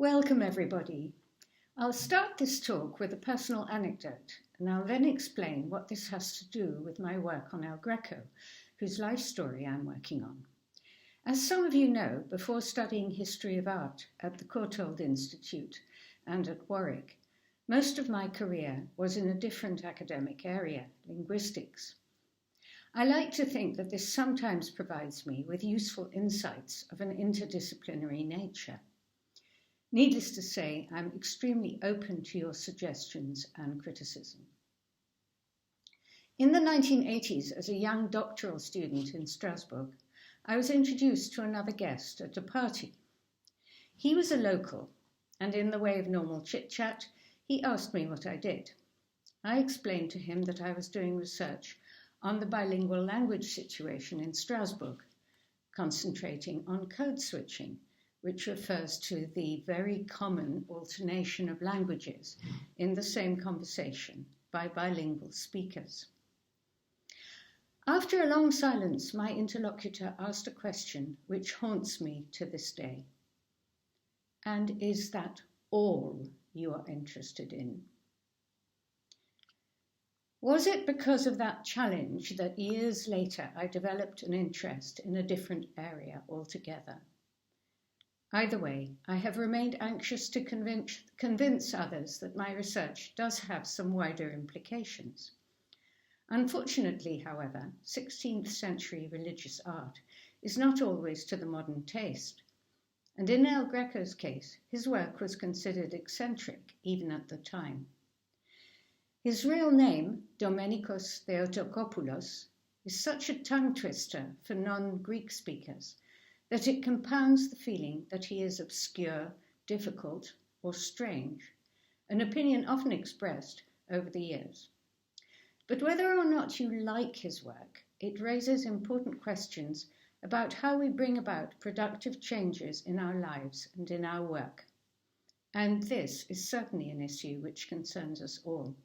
Welcome, everybody. I'll start this talk with a personal anecdote, and I'll then explain what this has to do with my work on El Greco, whose life story I'm working on. As some of you know, before studying history of art at the Courtauld Institute and at Warwick, most of my career was in a different academic area, linguistics. I like to think that this sometimes provides me with useful insights of an interdisciplinary nature. Needless to say, I'm extremely open to your suggestions and criticism. In the 1980s, as a young doctoral student in Strasbourg, I was introduced to another guest at a party. He was a local, and in the way of normal chit-chat, he asked me what I did. I explained to him that I was doing research on the bilingual language situation in Strasbourg, concentrating on code switching, which refers to the very common alternation of languages in the same conversation by bilingual speakers. After a long silence, my interlocutor asked a question which haunts me to this day. And is that all you are interested in? Was it because of that challenge that years later I developed an interest in a different area altogether? Either way, I have remained anxious to convince others that my research does have some wider implications. Unfortunately, however, 16th century religious art is not always to the modern taste, and in El Greco's case, his work was considered eccentric even at the time. His real name, Domenikos Theotokopoulos, is such a tongue twister for non-Greek speakers that it compounds the feeling that he is obscure, difficult, or strange, an opinion often expressed over the years. But whether or not you like his work, it raises important questions about how we bring about productive changes in our lives and in our work. And this is certainly an issue which concerns us all.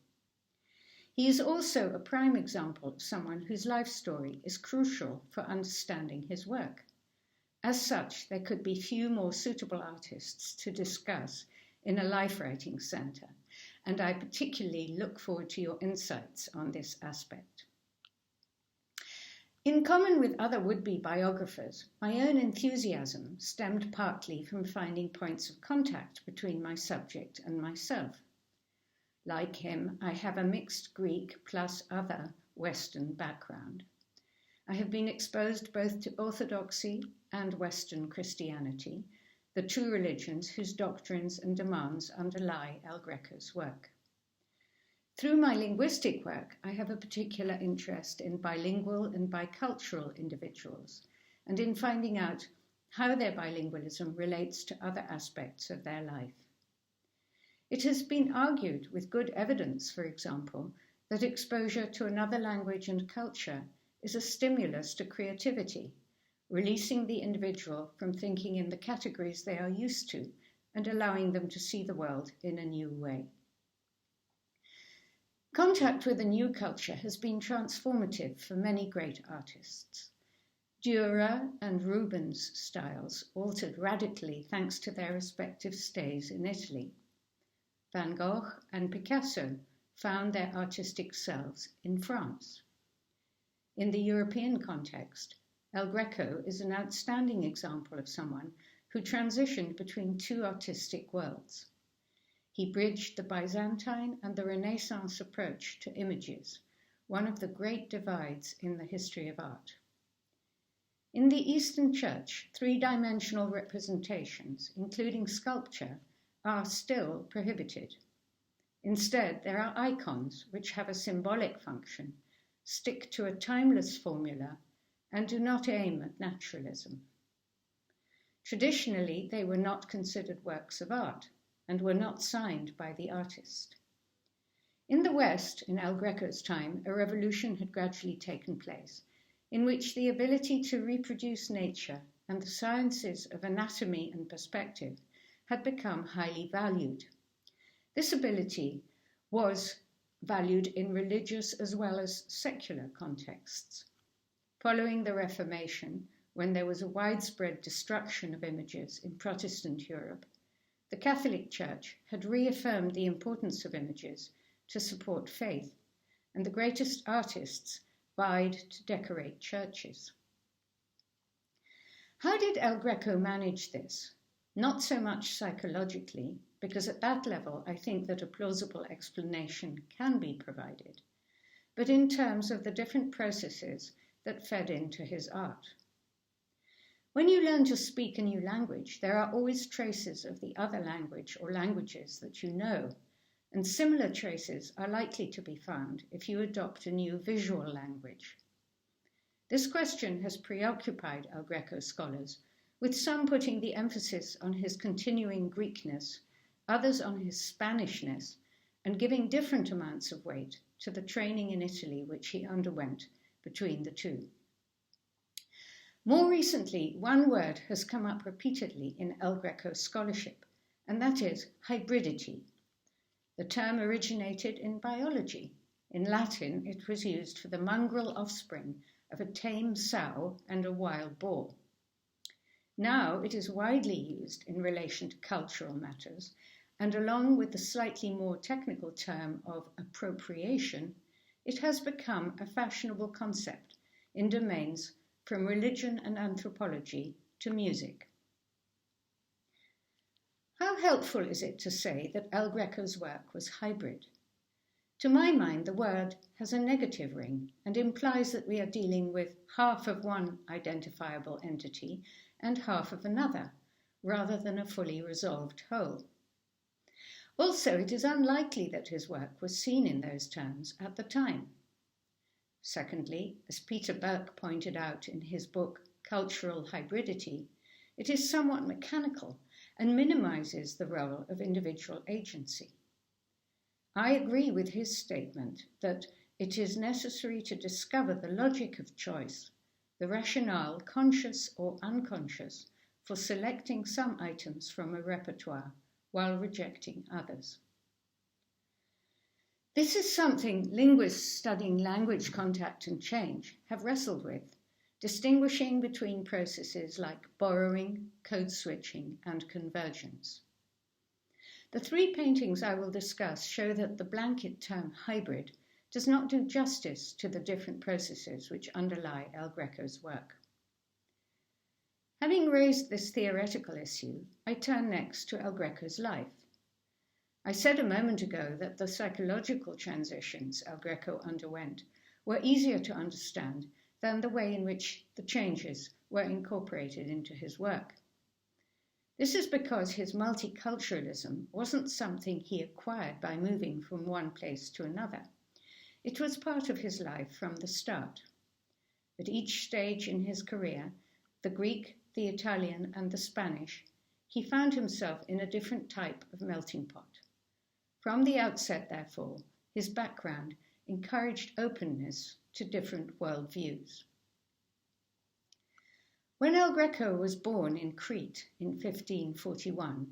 He is also a prime example of someone whose life story is crucial for understanding his work. As such, there could be few more suitable artists to discuss in a life writing centre, and I particularly look forward to your insights on this aspect. In common with other would-be biographers, my own enthusiasm stemmed partly from finding points of contact between my subject and myself. Like him, I have a mixed Greek plus other Western background. I have been exposed both to Orthodoxy and Western Christianity, the two religions whose doctrines and demands underlie El Greco's work. Through my linguistic work, I have a particular interest in bilingual and bicultural individuals, and in finding out how their bilingualism relates to other aspects of their life. It has been argued with good evidence, for example, that exposure to another language and culture is a stimulus to creativity, releasing the individual from thinking in the categories they are used to and allowing them to see the world in a new way. Contact with a new culture has been transformative for many great artists. Dürer and Rubens' styles altered radically thanks to their respective stays in Italy. Van Gogh and Picasso found their artistic selves in France. In the European context, El Greco is an outstanding example of someone who transitioned between two artistic worlds. He bridged the Byzantine and the Renaissance approach to images, one of the great divides in the history of art. In the Eastern Church, three-dimensional representations, including sculpture, are still prohibited. Instead, there are icons which have a symbolic function, stick to a timeless formula, and do not aim at naturalism. Traditionally, they were not considered works of art and were not signed by the artist. In the West, in El Greco's time, a revolution had gradually taken place, in which the ability to reproduce nature and the sciences of anatomy and perspective had become highly valued. This ability was valued in religious as well as secular contexts. Following the Reformation, when there was a widespread destruction of images in Protestant Europe, The Catholic Church had reaffirmed the importance of images to support faith, and the greatest artists vied to decorate churches. How did El Greco manage this? Not so much psychologically, because at that level I think that a plausible explanation can be provided, but in terms of the different processes that fed into his art. When you learn to speak a new language, there are always traces of the other language or languages that you know, and similar traces are likely to be found if you adopt a new visual language. This question has preoccupied El Greco scholars, with some putting the emphasis on his continuing Greekness, others on his Spanishness, and giving different amounts of weight to the training in Italy which he underwent between the two. More recently, one word has come up repeatedly in El Greco scholarship, and that is hybridity. The term originated in biology. In Latin, it was used for the mongrel offspring of a tame sow and a wild boar. Now it is widely used in relation to cultural matters, and along with the slightly more technical term of appropriation, it has become a fashionable concept in domains from religion and anthropology to music. How helpful is it to say that El Greco's work was hybrid? To my mind, the word has a negative ring and implies that we are dealing with half of one identifiable entity and half of another, rather than a fully resolved whole. Also, it is unlikely that his work was seen in those terms at the time. Secondly, as Peter Burke pointed out in his book Cultural Hybridity, it is somewhat mechanical and minimizes the role of individual agency. I agree with his statement that it is necessary to discover the logic of choice, the rationale, conscious or unconscious, for selecting some items from a repertoire while rejecting others. This is something linguists studying language contact and change have wrestled with, distinguishing between processes like borrowing, code switching, and convergence. The three paintings I will discuss show that the blanket term hybrid does not do justice to the different processes which underlie El Greco's work. Having raised this theoretical issue, I turn next to El Greco's life. I said a moment ago that the psychological transitions El Greco underwent were easier to understand than the way in which the changes were incorporated into his work. This is because his multiculturalism wasn't something he acquired by moving from one place to another. It was part of his life from the start. At each stage in his career, the Greek, the Italian, and the Spanish, he found himself in a different type of melting pot. From the outset, therefore, his background encouraged openness to different worldviews. When El Greco was born in Crete in 1541,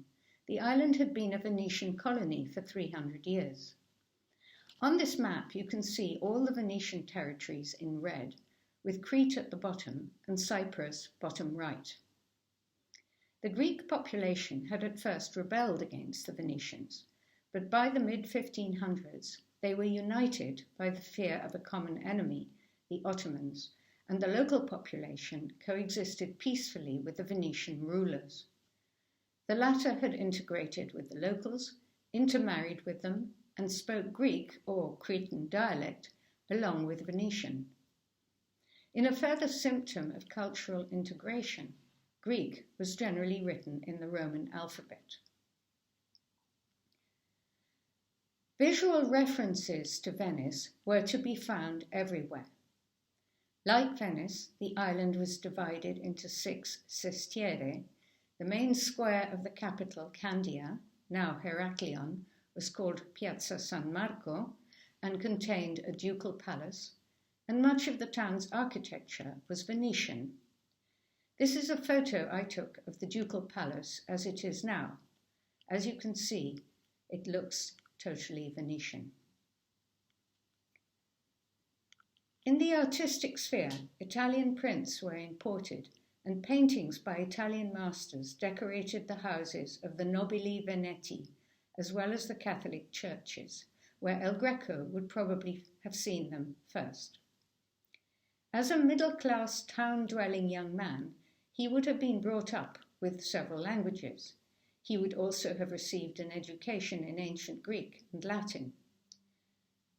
the island had been a Venetian colony for 300 years. On this map, you can see all the Venetian territories in red, with Crete at the bottom and Cyprus bottom right. The Greek population had at first rebelled against the Venetians, but by the mid-1500s they were united by the fear of a common enemy, the Ottomans, and the local population coexisted peacefully with the Venetian rulers. The latter had integrated with the locals, intermarried with them, and spoke Greek or Cretan dialect along with Venetian. In a further symptom of cultural integration, Greek was generally written in the Roman alphabet. Visual references to Venice were to be found everywhere. Like Venice, the island was divided into 6 sestiere. The main square of the capital, Candia, now Heraklion, was called Piazza San Marco and contained a ducal palace, and much of the town's architecture was Venetian. This is a photo I took of the ducal palace as it is now. As you can see, it looks totally Venetian. In the artistic sphere, Italian prints were imported, and paintings by Italian masters decorated the houses of the nobili Veneti, as well as the Catholic churches, where El Greco would probably have seen them first. As a middle-class town-dwelling young man, he would have been brought up with several languages. He would also have received an education in ancient Greek and Latin.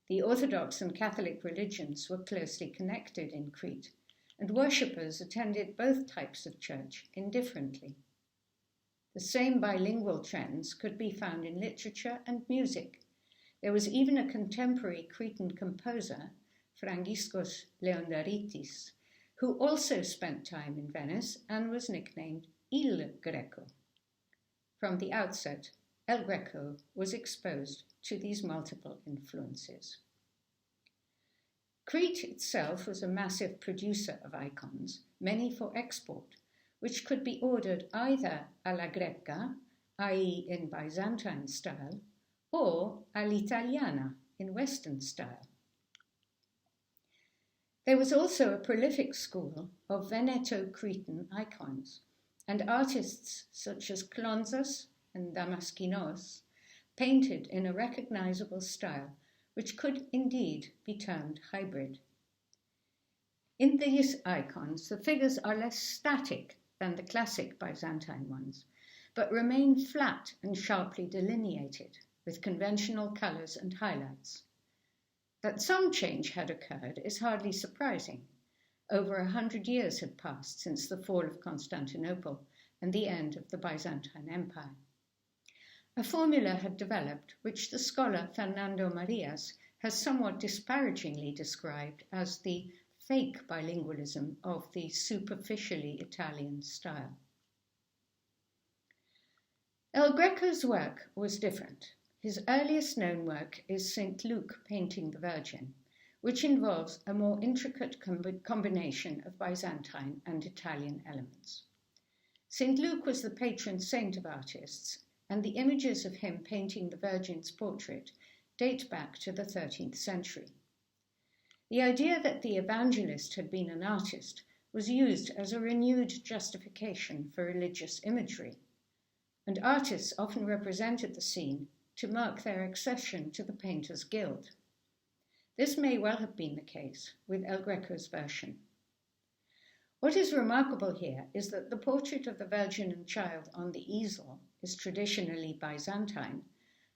The Orthodox and Catholic religions were closely connected in Crete, and worshippers attended both types of church indifferently. The same bilingual trends could be found in literature and music. There was even a contemporary Cretan composer, Frangiskos Leondaritis, who also spent time in Venice and was nicknamed Il Greco. From the outset, El Greco was exposed to these multiple influences. Crete itself was a massive producer of icons, many for export, which could be ordered either alla greca, i.e. in Byzantine style, or all'italiana, in Western style. There was also a prolific school of Veneto-Cretan icons, and artists such as Chloros and Damaskinos painted in a recognizable style which could indeed be termed hybrid. In these icons, the figures are less static than the classic Byzantine ones, but remain flat and sharply delineated, with conventional colours and highlights. That some change had occurred is hardly surprising. Over 100 years had passed since the fall of Constantinople and the end of the Byzantine Empire. A formula had developed which the scholar Fernando Marias has somewhat disparagingly described as the fake bilingualism of the superficially Italian style. El Greco's work was different. His earliest known work is St. Luke painting the Virgin, which involves a more intricate combination of Byzantine and Italian elements. St. Luke was the patron saint of artists, and the images of him painting the Virgin's portrait date back to the 13th century. The idea that the evangelist had been an artist was used as a renewed justification for religious imagery, and artists often represented the scene to mark their accession to the Painters' Guild. This may well have been the case with El Greco's version. What is remarkable here is that the portrait of the Virgin and Child on the easel is traditionally Byzantine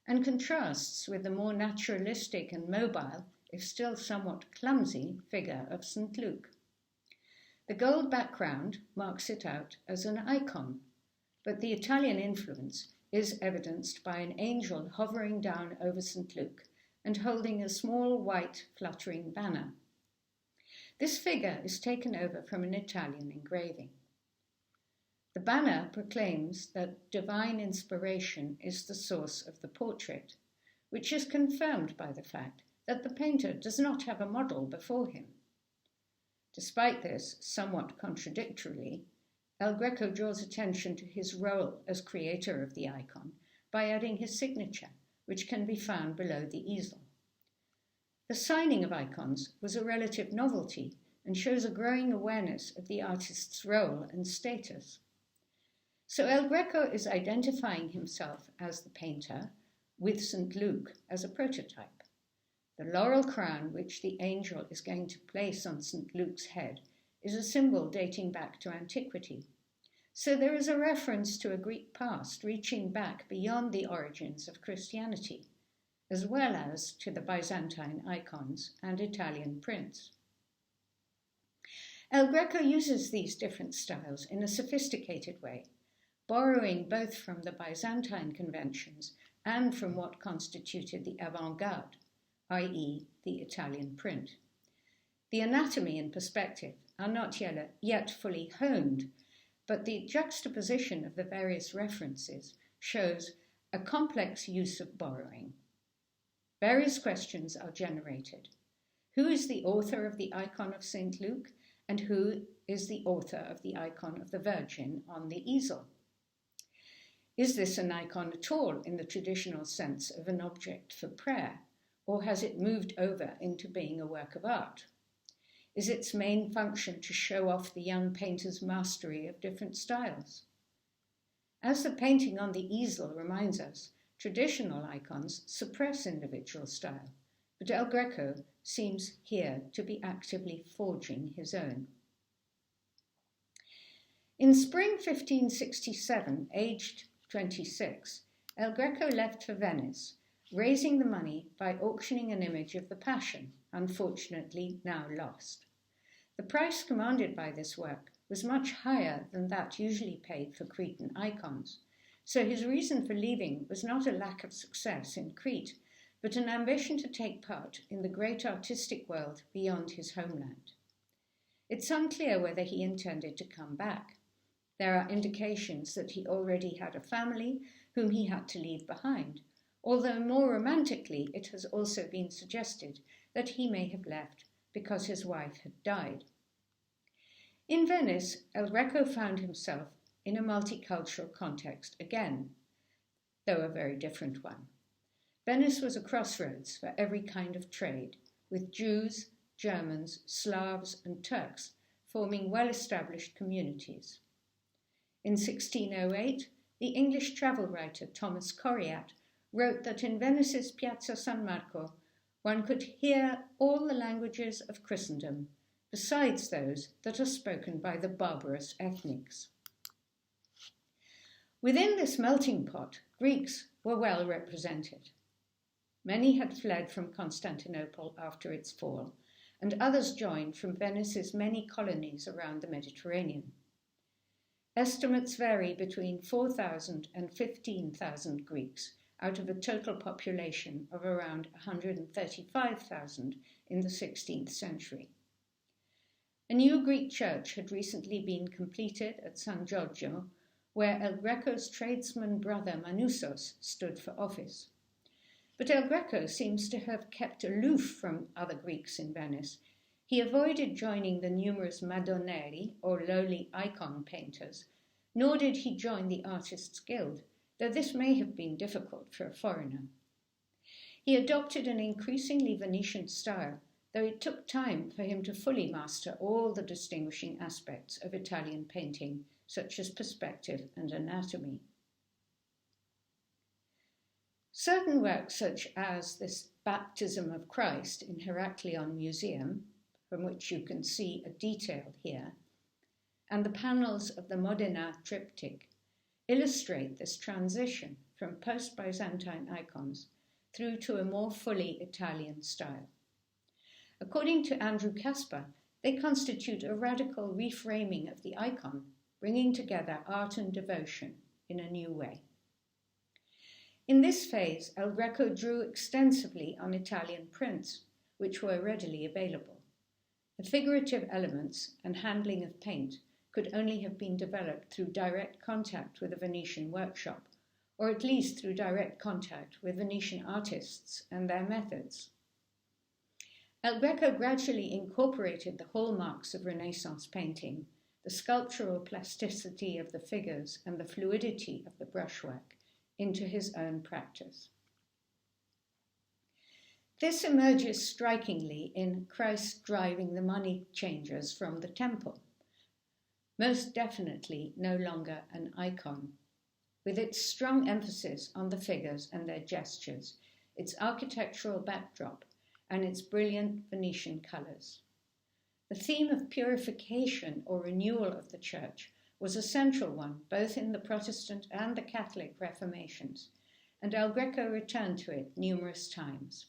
and contrasts with the more naturalistic and mobile, if still somewhat clumsy, figure of St. Luke. The gold background marks it out as an icon, but the Italian influence is evidenced by an angel hovering down over St. Luke and holding a small white fluttering banner. This figure is taken over from an Italian engraving. The banner proclaims that divine inspiration is the source of the portrait, which is confirmed by the fact that the painter does not have a model before him. Despite this, somewhat contradictorily, El Greco draws attention to his role as creator of the icon by adding his signature, which can be found below the easel. The signing of icons was a relative novelty and shows a growing awareness of the artist's role and status. So El Greco is identifying himself as the painter, with St. Luke as a prototype. The laurel crown which the angel is going to place on St. Luke's head is a symbol dating back to antiquity. So there is a reference to a Greek past reaching back beyond the origins of Christianity, as well as to the Byzantine icons and Italian prints. El Greco uses these different styles in a sophisticated way, borrowing both from the Byzantine conventions and from what constituted the avant-garde, i.e. the Italian print. The anatomy and perspective are not yet fully honed, but the juxtaposition of the various references shows a complex use of borrowing. Various questions are generated. Who is the author of the icon of St. Luke, and who is the author of the icon of the Virgin on the easel? Is this an icon at all in the traditional sense of an object for prayer, or has it moved over into being a work of art? Is its main function to show off the young painter's mastery of different styles? As the painting on the easel reminds us, traditional icons suppress individual style, but El Greco seems here to be actively forging his own. In spring 1567, aged 26, El Greco left for Venice, raising the money by auctioning an image of the Passion, unfortunately now lost. The price commanded by this work was much higher than that usually paid for Cretan icons, so his reason for leaving was not a lack of success in Crete, but an ambition to take part in the great artistic world beyond his homeland. It's unclear whether he intended to come back. There are indications that he already had a family whom he had to leave behind, although more romantically it has also been suggested that he may have left because his wife had died. In Venice, El Greco found himself in a multicultural context again, though a very different one. Venice was a crossroads for every kind of trade, with Jews, Germans, Slavs, and Turks forming well-established communities. In 1608, the English travel writer Thomas Coriat wrote that in Venice's Piazza San Marco one could hear all the languages of Christendom, besides those that are spoken by the barbarous ethnics. Within this melting pot, Greeks were well represented. Many had fled from Constantinople after its fall, and others joined from Venice's many colonies around the Mediterranean. Estimates vary between 4,000 and 15,000 Greeks out of a total population of around 135,000 in the 16th century. A new Greek church had recently been completed at San Giorgio, where El Greco's tradesman brother Manusos stood for office. But El Greco seems to have kept aloof from other Greeks in Venice. He avoided joining the numerous Madonneri, or lowly icon painters, nor did he join the Artists' Guild, though this may have been difficult for a foreigner. He adopted an increasingly Venetian style, though it took time for him to fully master all the distinguishing aspects of Italian painting, such as perspective and anatomy. Certain works, such as this Baptism of Christ in Heraklion Museum, from which you can see a detail here, and the panels of the Modena triptych, illustrate this transition from post-Byzantine icons through to a more fully Italian style. According to Andrew Casper, they constitute a radical reframing of the icon, bringing together art and devotion in a new way. In this phase, El Greco drew extensively on Italian prints, which were readily available. The figurative elements and handling of paint could only have been developed through direct contact with a Venetian workshop, or at least through direct contact with Venetian artists and their methods. El Greco gradually incorporated the hallmarks of Renaissance painting, the sculptural plasticity of the figures and the fluidity of the brushwork, into his own practice. This emerges strikingly in Christ driving the money changers from the temple, most definitely no longer an icon, with its strong emphasis on the figures and their gestures, its architectural backdrop, and its brilliant Venetian colours. The theme of purification or renewal of the Church was a central one both in the Protestant and the Catholic Reformations, and El Greco returned to it numerous times.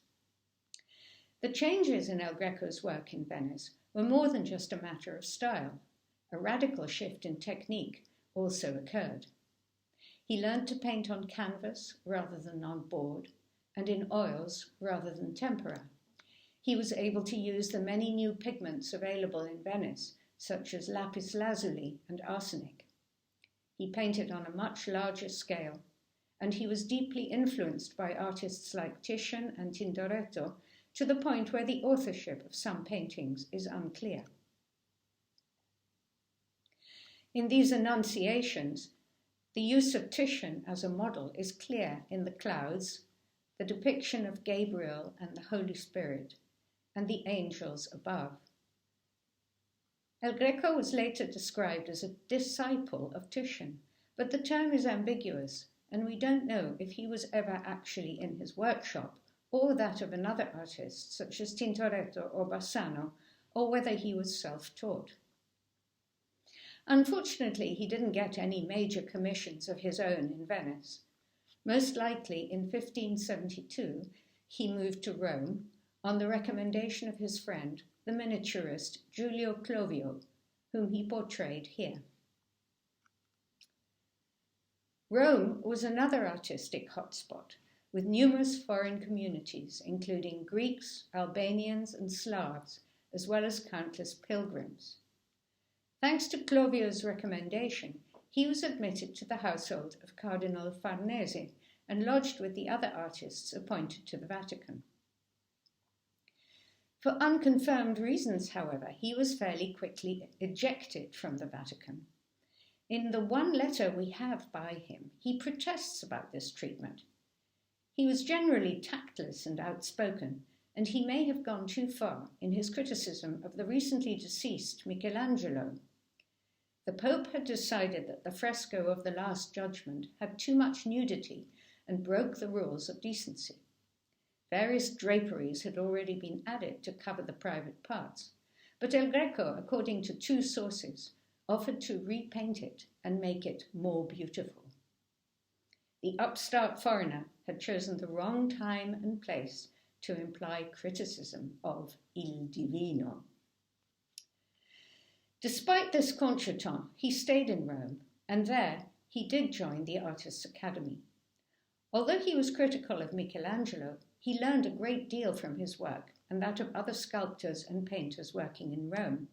The changes in El Greco's work in Venice were more than just a matter of style. A radical shift in technique also occurred. He learned to paint on canvas rather than on board, and in oils rather than tempera. He was able to use the many new pigments available in Venice, such as lapis lazuli and arsenic. He painted on a much larger scale, and he was deeply influenced by artists like Titian and Tintoretto, to the point where the authorship of some paintings is unclear. In these Annunciations, the use of Titian as a model is clear in the clouds, the depiction of Gabriel and the Holy Spirit, and the angels above. El Greco was later described as a disciple of Titian, but the term is ambiguous, and we don't know if he was ever actually in his workshop or that of another artist such as Tintoretto or Bassano, or whether he was self-taught. Unfortunately, he didn't get any major commissions of his own in Venice. Most likely, in 1572, he moved to Rome on the recommendation of his friend, the miniaturist Giulio Clovio, whom he portrayed here. Rome was another artistic hotspot, with numerous foreign communities, including Greeks, Albanians, and Slavs, as well as countless pilgrims. Thanks to Clovio's recommendation, he was admitted to the household of Cardinal Farnese and lodged with the other artists appointed to the Vatican. For unconfirmed reasons, however, he was fairly quickly ejected from the Vatican. In the one letter we have by him, he protests about this treatment. He was generally tactless and outspoken, and he may have gone too far in his criticism of the recently deceased Michelangelo. The Pope had decided that the fresco of the Last Judgment had too much nudity and broke the rules of decency. Various draperies had already been added to cover the private parts, but El Greco, according to two sources, offered to repaint it and make it more beautiful. The upstart foreigner had chosen the wrong time and place to imply criticism of Il Divino. Despite this contretemps, he stayed in Rome, and there he did join the Artists' Academy. Although he was critical of Michelangelo, he learned a great deal from his work and that of other sculptors and painters working in Rome,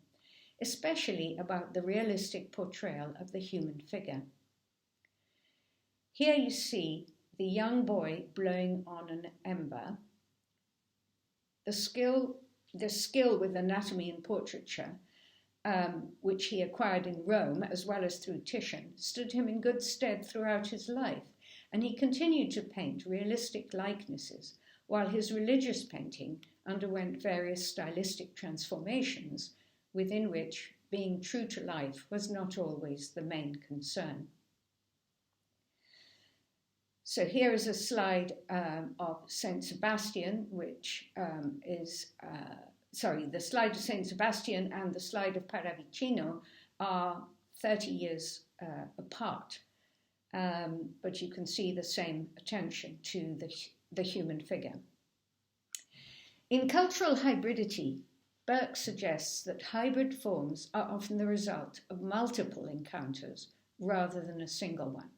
especially about the realistic portrayal of the human figure. Here you see the young boy blowing on an ember. The skill with anatomy and portraiture, which he acquired in Rome as well as through Titian, stood him in good stead throughout his life, and he continued to paint realistic likenesses, while his religious painting underwent various stylistic transformations, within which being true to life was not always the main concern. So here is a slide of Saint Sebastian, which the slide of Saint Sebastian and the slide of Paravicino are 30 years apart, but you can see the same attention to the human figure. In cultural hybridity, Burke suggests that hybrid forms are often the result of multiple encounters rather than a single one.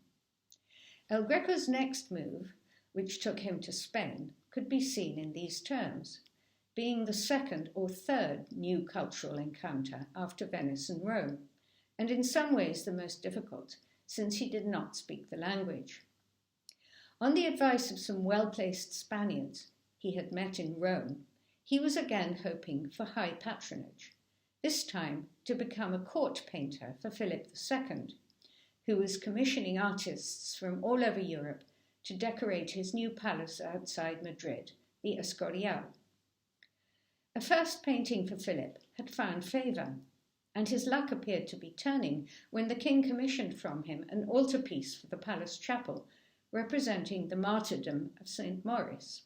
El Greco's next move, which took him to Spain, could be seen in these terms, being the second or third new cultural encounter after Venice and Rome, and in some ways the most difficult, since he did not speak the language. On the advice of some well-placed Spaniards he had met in Rome, he was again hoping for high patronage, this time to become a court painter for Philip II, who was commissioning artists from all over Europe to decorate his new palace outside Madrid, the Escorial. A first painting for Philip had found favour, and his luck appeared to be turning when the king commissioned from him an altarpiece for the palace chapel, representing the martyrdom of St. Maurice.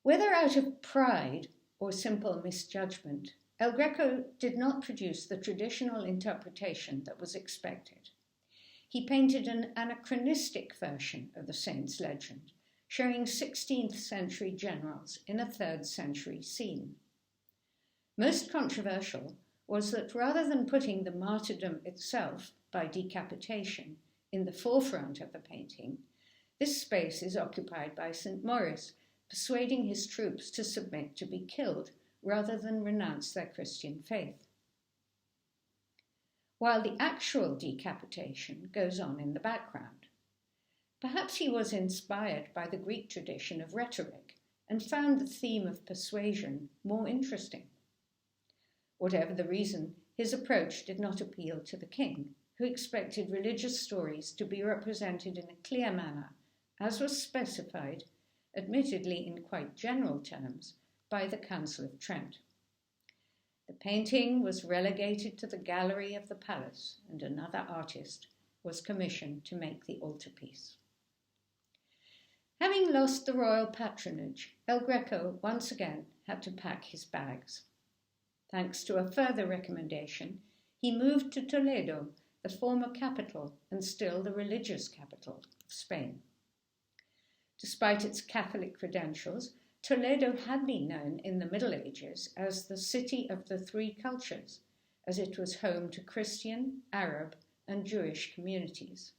Whether out of pride or simple misjudgment, El Greco did not produce the traditional interpretation that was expected. He painted an anachronistic version of the saint's legend, showing 16th century generals in a 3rd century scene. Most controversial was that rather than putting the martyrdom itself, by decapitation, in the forefront of the painting, this space is occupied by St. Maurice, persuading his troops to submit to be killed rather than renounce their Christian faith, while the actual decapitation goes on in the background. Perhaps he was inspired by the Greek tradition of rhetoric and found the theme of persuasion more interesting. Whatever the reason, his approach did not appeal to the king, who expected religious stories to be represented in a clear manner, as was specified, admittedly in quite general terms, by the Council of Trent. The painting was relegated to the gallery of the palace, and another artist was commissioned to make the altarpiece. Having lost the royal patronage, El Greco once again had to pack his bags. Thanks to a further recommendation, he moved to Toledo, the former capital and still the religious capital of Spain. Despite its Catholic credentials, Toledo had been known in the Middle Ages as the city of the three cultures, as it was home to Christian, Arab, and Jewish communities.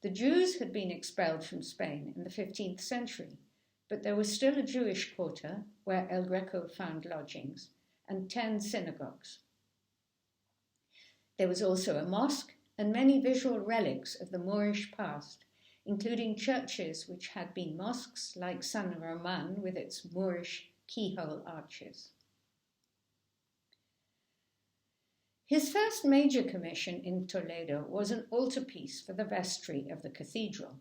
The Jews had been expelled from Spain in the 15th century, but there was still a Jewish quarter where El Greco found lodgings and 10 synagogues. There was also a mosque and many visual relics of the Moorish past, including churches which had been mosques like San Roman with its Moorish keyhole arches. His first major commission in Toledo was an altarpiece for the vestry of the cathedral.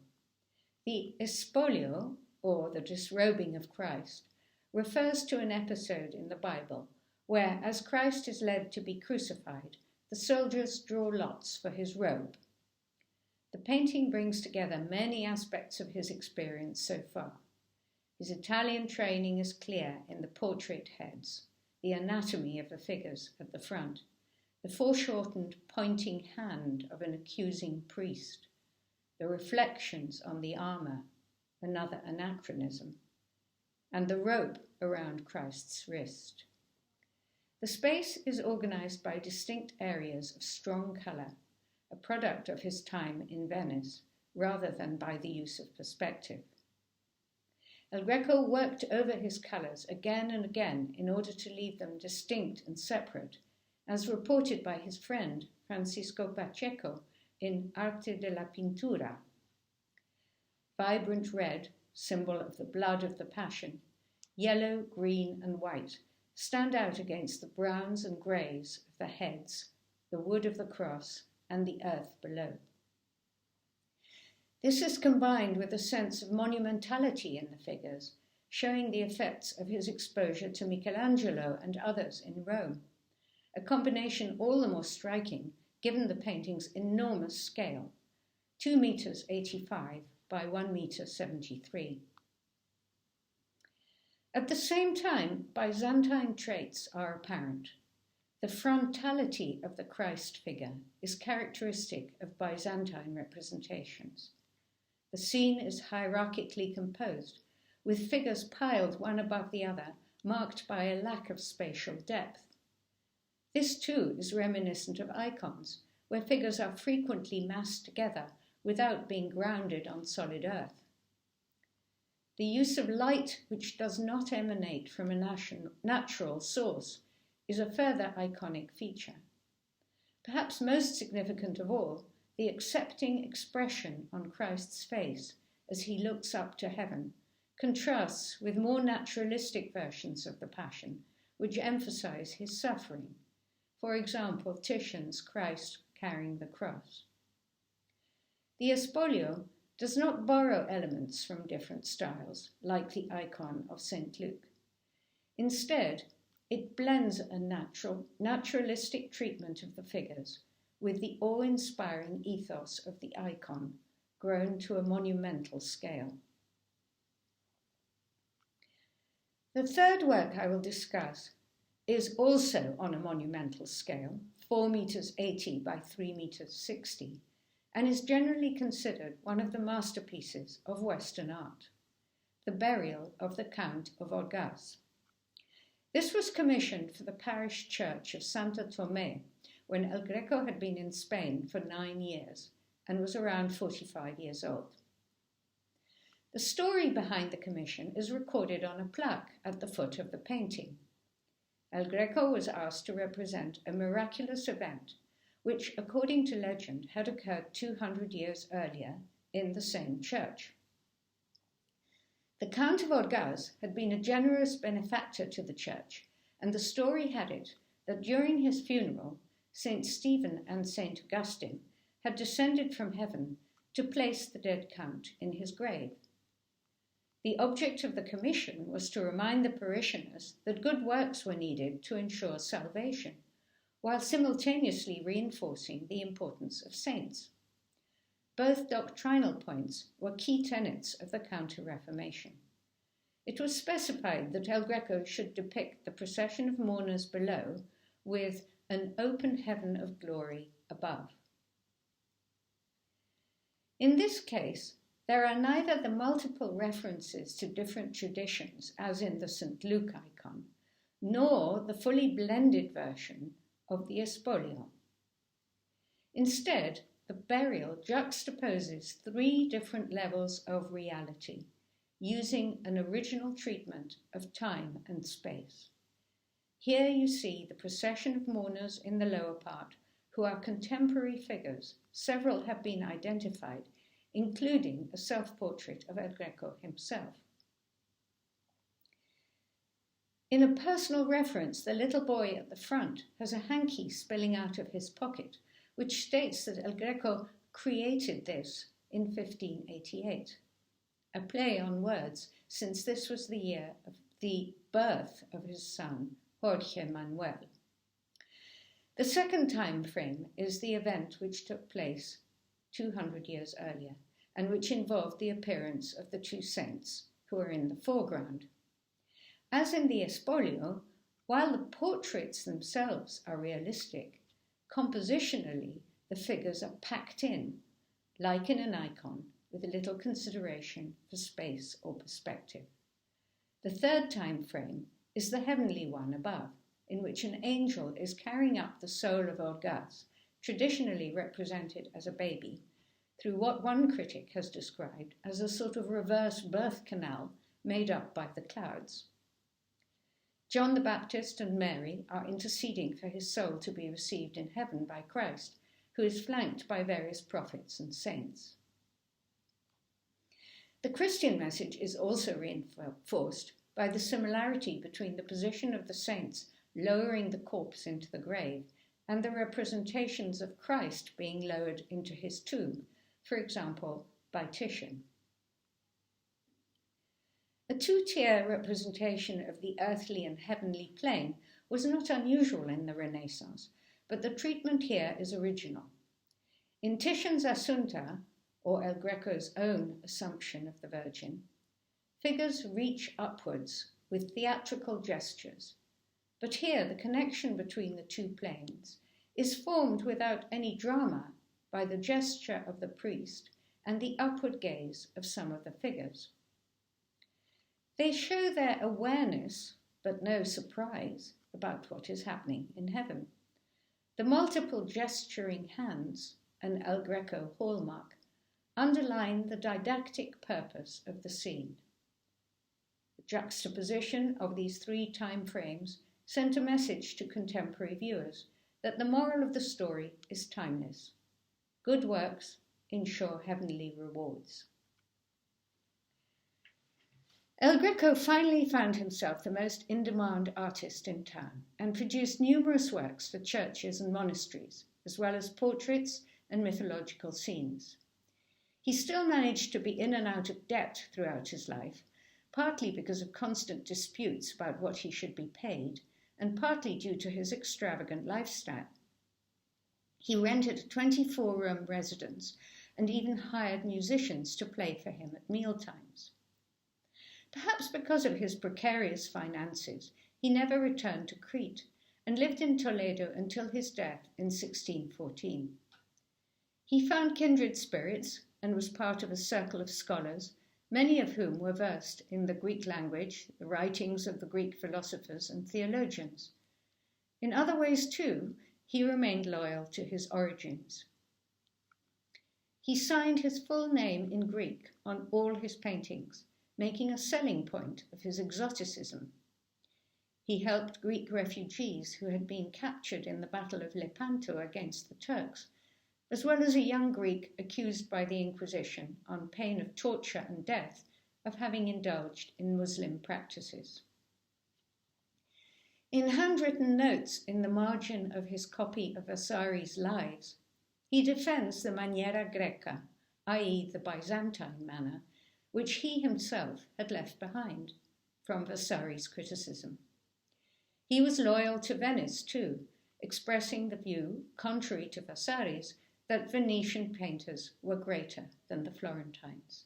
The espolio, or the disrobing of Christ, refers to an episode in the Bible where, as Christ is led to be crucified, the soldiers draw lots for his robe. The painting brings together many aspects of his experience so far. His Italian training is clear in the portrait heads, the anatomy of the figures at the front, the foreshortened pointing hand of an accusing priest, the reflections on the armour, another anachronism, and the rope around Christ's wrist. The space is organised by distinct areas of strong colour, a product of his time in Venice, rather than by the use of perspective. El Greco worked over his colours again and again in order to leave them distinct and separate, as reported by his friend Francisco Pacheco in Arte de la Pintura. Vibrant red, symbol of the blood of the Passion, yellow, green, and white stand out against the browns and greys of the heads, the wood of the cross, and the earth below. This is combined with a sense of monumentality in the figures, showing the effects of his exposure to Michelangelo and others in Rome, a combination all the more striking given the painting's enormous scale, 2 meters 85 by 1 meter 73. At the same time, Byzantine traits are apparent. The frontality of the Christ figure is characteristic of Byzantine representations. The scene is hierarchically composed, with figures piled one above the other, marked by a lack of spatial depth. This too is reminiscent of icons, where figures are frequently massed together without being grounded on solid earth. The use of light which does not emanate from a natural source is a further iconic feature. Perhaps most significant of all, the accepting expression on Christ's face as he looks up to heaven contrasts with more naturalistic versions of the Passion, which emphasize his suffering. For example, Titian's Christ carrying the cross. The espolio does not borrow elements from different styles, like the icon of St. Luke. Instead, it blends a naturalistic treatment of the figures with the awe-inspiring ethos of the icon, grown to a monumental scale. The third work I will discuss is also on a monumental scale, 4 meters 80 by 3 meters 60, and is generally considered one of the masterpieces of Western art, The Burial of the Count of Orgaz. This was commissioned for the parish church of Santa Tomé when El Greco had been in Spain for 9 years and was around 45 years old. The story behind the commission is recorded on a plaque at the foot of the painting. El Greco was asked to represent a miraculous event which, according to legend, had occurred 200 years earlier in the same church. The Count of Orgaz had been a generous benefactor to the church, and the story had it that during his funeral, St. Stephen and St. Augustine had descended from heaven to place the dead count in his grave. The object of the commission was to remind the parishioners that good works were needed to ensure salvation, while simultaneously reinforcing the importance of saints. Both doctrinal points were key tenets of the Counter-Reformation. It was specified that El Greco should depict the procession of mourners below with an open heaven of glory above. In this case, there are neither the multiple references to different traditions, as in the St. Luke icon, nor the fully blended version of the Espolio. Instead, the burial juxtaposes three different levels of reality, using an original treatment of time and space. Here you see the procession of mourners in the lower part, who are contemporary figures. Several have been identified, including a self-portrait of El Greco himself. In a personal reference, the little boy at the front has a hanky spilling out of his pocket, which states that El Greco created this in 1588. A play on words, since this was the year of the birth of his son, Jorge Manuel. The second time frame is the event which took place 200 years earlier, and which involved the appearance of the two saints, who are in the foreground. As in the Espolio, while the portraits themselves are realistic, compositionally the figures are packed in, like in an icon, with little consideration for space or perspective. The third time frame is the heavenly one above, in which an angel is carrying up the soul of Orgaz, traditionally represented as a baby, through what one critic has described as a sort of reverse birth canal made up by the clouds. John the Baptist and Mary are interceding for his soul to be received in heaven by Christ, who is flanked by various prophets and saints. The Christian message is also reinforced by the similarity between the position of the saints lowering the corpse into the grave and the representations of Christ being lowered into his tomb, for example, by Titian. A two-tier representation of the earthly and heavenly plane was not unusual in the Renaissance, but the treatment here is original. In Titian's Assunta, or El Greco's own Assumption of the Virgin, figures reach upwards with theatrical gestures, but here the connection between the two planes is formed without any drama by the gesture of the priest and the upward gaze of some of the figures. They show their awareness, but no surprise, about what is happening in heaven. The multiple gesturing hands, an El Greco hallmark, underline the didactic purpose of the scene. The juxtaposition of these three time frames sent a message to contemporary viewers that the moral of the story is timeless. Good works ensure heavenly rewards. El Greco finally found himself the most in-demand artist in town and produced numerous works for churches and monasteries, as well as portraits and mythological scenes. He still managed to be in and out of debt throughout his life, partly because of constant disputes about what he should be paid, and partly due to his extravagant lifestyle. He rented a 24-room residence and even hired musicians to play for him at mealtimes. Perhaps because of his precarious finances, he never returned to Crete and lived in Toledo until his death in 1614. He found kindred spirits and was part of a circle of scholars, many of whom were versed in the Greek language, the writings of the Greek philosophers and theologians. In other ways, too, he remained loyal to his origins. He signed his full name in Greek on all his paintings, making a selling point of his exoticism. He helped Greek refugees who had been captured in the Battle of Lepanto against the Turks, as well as a young Greek accused by the Inquisition, on pain of torture and death, of having indulged in Muslim practices. In handwritten notes in the margin of his copy of Vasari's Lives, he defends the maniera greca, i.e. the Byzantine manner, which he himself had left behind from Vasari's criticism. He was loyal to Venice too, expressing the view, contrary to Vasari's, that Venetian painters were greater than the Florentines.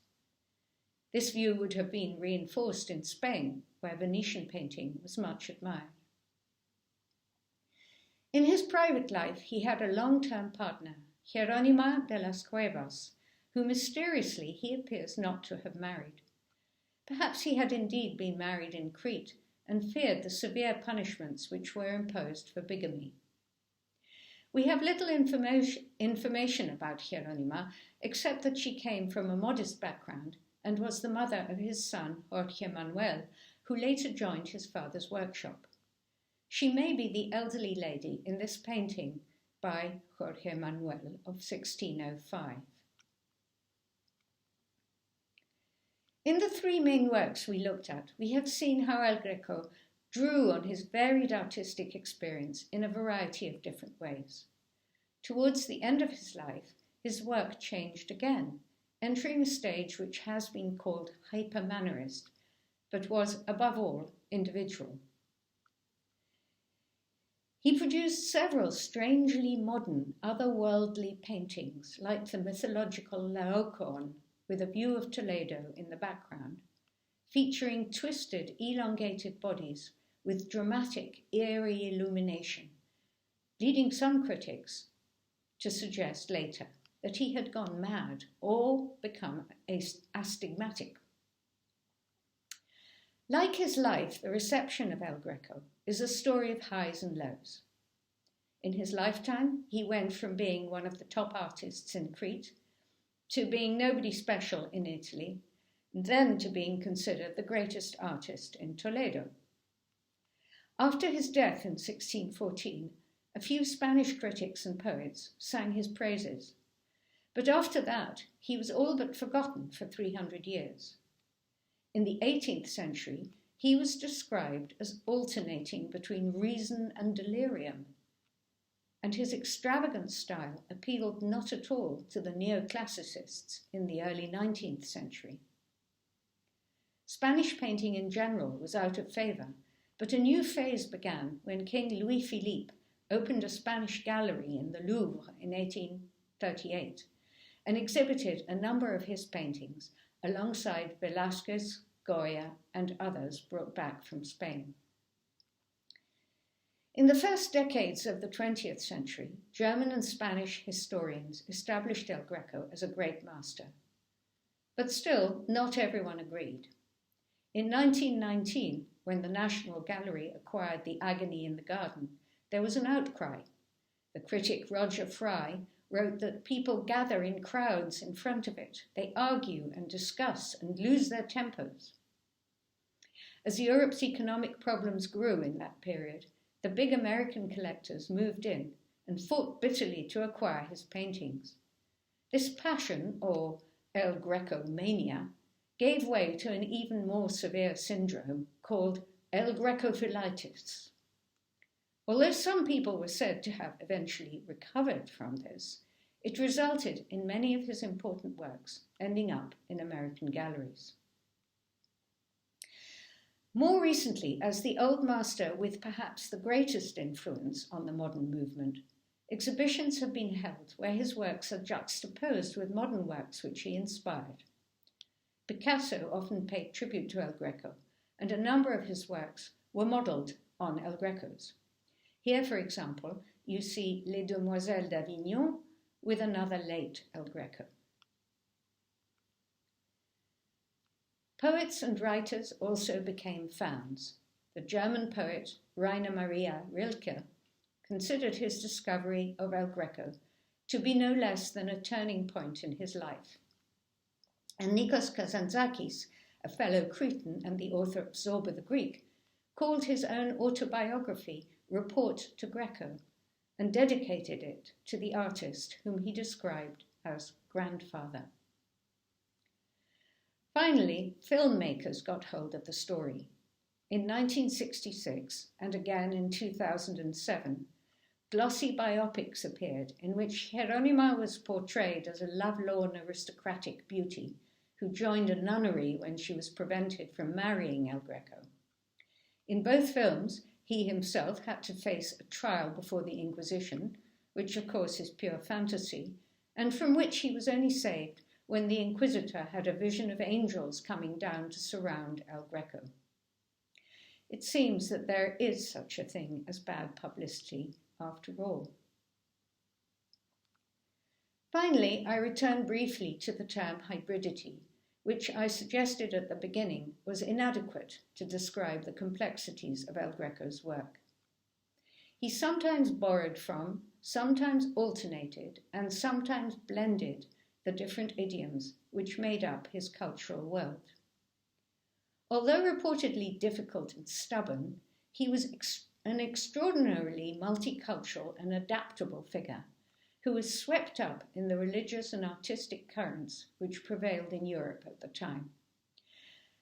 This view would have been reinforced in Spain, where Venetian painting was much admired. In his private life, he had a long-term partner, Jerónima de las Cuevas, who mysteriously he appears not to have married. Perhaps he had indeed been married in Crete and feared the severe punishments which were imposed for bigamy. We have little information about Jerónima, except that she came from a modest background and was the mother of his son, Jorge Manuel, who later joined his father's workshop. She may be the elderly lady in this painting by Jorge Manuel of 1605. In the three main works we looked at, we have seen how El Greco drew on his varied artistic experience in a variety of different ways. Towards the end of his life, his work changed again, entering a stage which has been called hypermannerist, but was, above all, individual. He produced several strangely modern, otherworldly paintings, like the mythological Laocoon, with a view of Toledo in the background, featuring twisted, elongated bodies with dramatic, eerie illumination, leading some critics to suggest later that he had gone mad or become astigmatic. Like his life, the reception of El Greco is a story of highs and lows. In his lifetime, he went from being one of the top artists in Crete to being nobody special in Italy, and then to being considered the greatest artist in Toledo. After his death in 1614, a few Spanish critics and poets sang his praises, but after that he was all but forgotten for 300 years. In the 18th century, he was described as alternating between reason and delirium, and his extravagant style appealed not at all to the neoclassicists in the early 19th century. Spanish painting in general was out of favour, but a new phase began when King Louis Philippe opened a Spanish gallery in the Louvre in 1838 and exhibited a number of his paintings alongside Velázquez, Goya, and others brought back from Spain. In the first decades of the 20th century, German and Spanish historians established El Greco as a great master. But still, not everyone agreed. In 1919, when the National Gallery acquired the Agony in the Garden, there was an outcry. The critic Roger Fry wrote that people gather in crowds in front of it. They argue and discuss and lose their tempers. As Europe's economic problems grew in that period, the big American collectors moved in and fought bitterly to acquire his paintings. This passion, or El Greco mania, gave way to an even more severe syndrome called El Grecophilitis. Although some people were said to have eventually recovered from this, it resulted in many of his important works ending up in American galleries. More recently, as the old master with perhaps the greatest influence on the modern movement, exhibitions have been held where his works are juxtaposed with modern works which he inspired. Picasso often paid tribute to El Greco, and a number of his works were modelled on El Greco's. Here, for example, you see Les Demoiselles d'Avignon with another late El Greco. Poets and writers also became fans. The German poet Rainer Maria Rilke considered his discovery of El Greco to be no less than a turning point in his life. And Nikos Kazantzakis, a fellow Cretan and the author of Zorba the Greek, called his own autobiography Report to Greco and dedicated it to the artist whom he described as grandfather. Finally, filmmakers got hold of the story. In 1966, and again in 2007, glossy biopics appeared in which Jerónima was portrayed as a lovelorn aristocratic beauty who joined a nunnery when she was prevented from marrying El Greco. In both films, he himself had to face a trial before the Inquisition, which of course is pure fantasy, and from which he was only saved when the Inquisitor had a vision of angels coming down to surround El Greco. It seems that there is such a thing as bad publicity after all. Finally, I return briefly to the term hybridity, which I suggested at the beginning was inadequate to describe the complexities of El Greco's work. He sometimes borrowed from, sometimes alternated, and sometimes blended the different idioms which made up his cultural world. Although reportedly difficult and stubborn, he was an extraordinarily multicultural and adaptable figure who was swept up in the religious and artistic currents which prevailed in Europe at the time.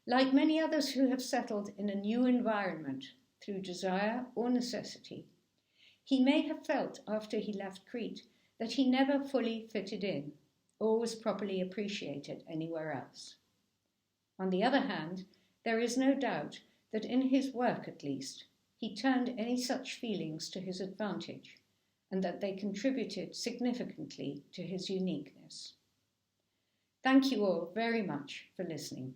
Like many others who have settled in a new environment through desire or necessity, he may have felt after he left Crete that he never fully fitted in or was properly appreciated anywhere else. On the other hand, there is no doubt that in his work at least, he turned any such feelings to his advantage, and that they contributed significantly to his uniqueness. Thank you all very much for listening.